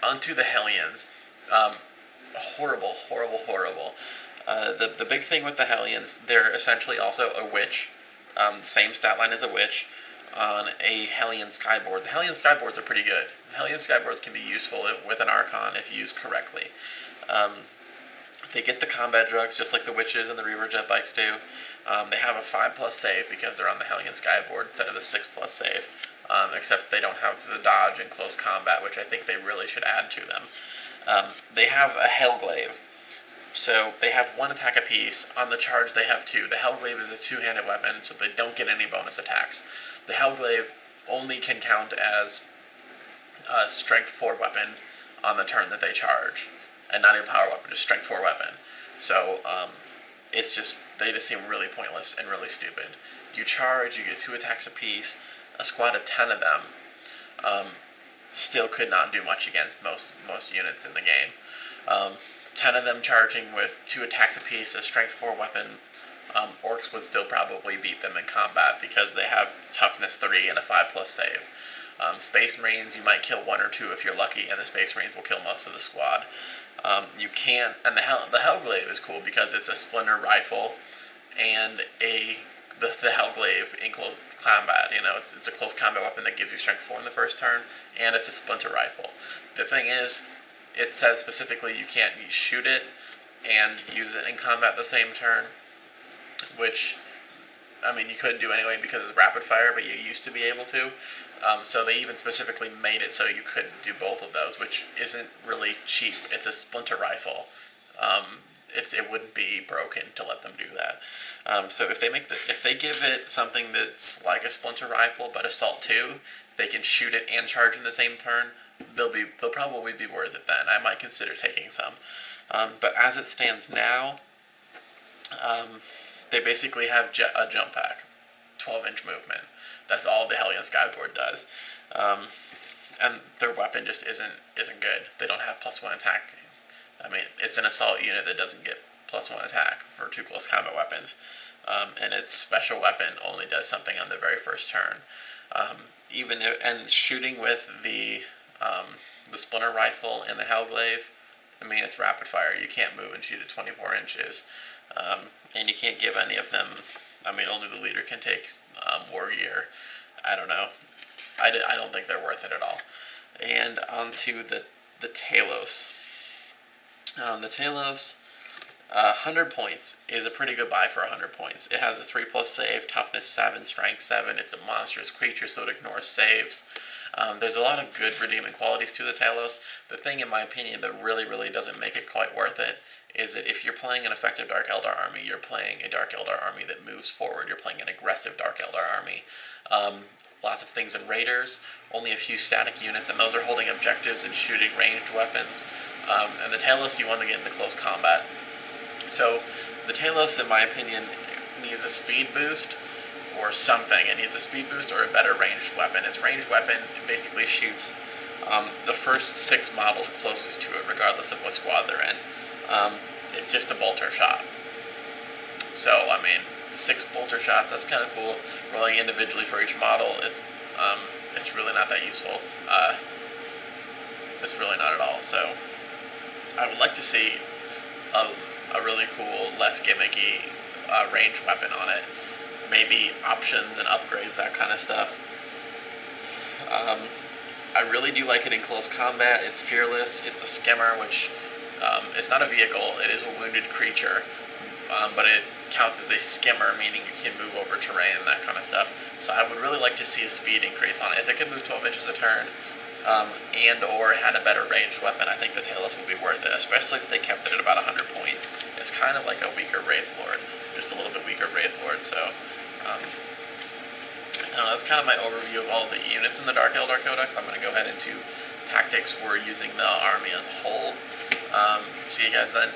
onto the Hellions. Horrible, horrible, horrible. The big thing with the Hellions, they're essentially also a witch. The same stat line as a witch on a Hellion Skyboard. The Hellion Skyboards are pretty good. The Hellion Skyboards can be useful with an Archon if used correctly. They get the combat drugs just like the witches and the Reaver jet bikes do. They have a 5+ save because they're on the Hellion Skyboard instead of the 6+ save. Except they don't have the dodge in close combat, which I think they really should add to them. They have a Hellglaive. So they have 1 attack apiece. On the charge they have 2. The Hellglaive is a 2-handed weapon, so they don't get any bonus attacks. The Hellglaive only can count as a strength 4 weapon on the turn that they charge. And not even power weapon, just strength 4 weapon. So they just seem really pointless and really stupid. You charge, you get 2 attacks apiece. A squad of 10 of them still could not do much against most units in the game. 10 of them charging with 2 attacks apiece, a strength 4 weapon. Orcs would still probably beat them in combat because they have toughness 3 and a 5+ save. Space Marines, you might kill 1 or 2 if you're lucky, and the Space Marines will kill most of the squad. You can't, and the Hellglaive is cool because it's a splinter rifle and the Hellglaive in close combat. It's a close combat weapon that gives you strength 4 in the first turn, and it's a splinter rifle. The thing is, it says specifically you can't shoot it and use it in combat the same turn, which, you could do anyway because it's rapid fire, but you used to be able to. So they even specifically made it so you couldn't do both of those, which isn't really cheap. It's a splinter rifle. It wouldn't be broken to let them do that. So if they give it something that's like a splinter rifle but assault 2, they can shoot it and charge in the same turn. They'll probably be worth it then. I might consider taking some. But as it stands now, they basically have a jump pack, 12-inch movement. That's all the Hellion Skyboard does. And their weapon just isn't good. They don't have +1 attack. It's an assault unit that doesn't get +1 attack for 2 close combat weapons. And its special weapon only does something on the very first turn. And shooting with the splinter rifle and the Hellglaive, it's rapid fire. You can't move and shoot at 24 inches. And you can't give any of them. Only the leader can take war gear. I don't know. I don't think they're worth it at all. And onto the Talos. The Talos, 100 points is a pretty good buy for 100 points. It has a 3+ save, toughness 7, strength 7. It's a monstrous creature, so it ignores saves. There's a lot of good redeeming qualities to the Talos. The thing, in my opinion, that really, really doesn't make it quite worth it is that if you're playing an effective Dark Eldar army, you're playing a Dark Eldar army that moves forward. You're playing an aggressive Dark Eldar army. Lots of things in Raiders, only a few static units, and those are holding objectives and shooting ranged weapons. And the Talos, you want to get into close combat. So the Talos, in my opinion, needs a speed boost or something. It needs a speed boost or a better ranged weapon. Its ranged weapon basically shoots the first 6 models closest to it, regardless of what squad they're in. It's just a bolter shot. So, 6 bolter shots, that's kind of cool. Rolling individually for each model, it's really not that useful. It's really not at all. So, I would like to see a really cool, less gimmicky ranged weapon on it. Maybe options and upgrades, that kind of stuff. I really do like it in close combat. It's fearless. It's a skimmer, which it's not a vehicle. It is a wounded creature, but it counts as a skimmer, meaning you can move over terrain and that kind of stuff. So I would really like to see a speed increase on it. If it could move 12 inches a turn, and or had a better ranged weapon, I think the Talos would be worth it, especially if they kept it at about 100 points. It's kind of like a weaker Wraith Lord, just a little bit weaker Wraith Lord, so I don't know, that's kind of my overview of all the units in the Dark Eldar Codex. I'm going to go ahead into tactics for using the army as a whole. See you guys then.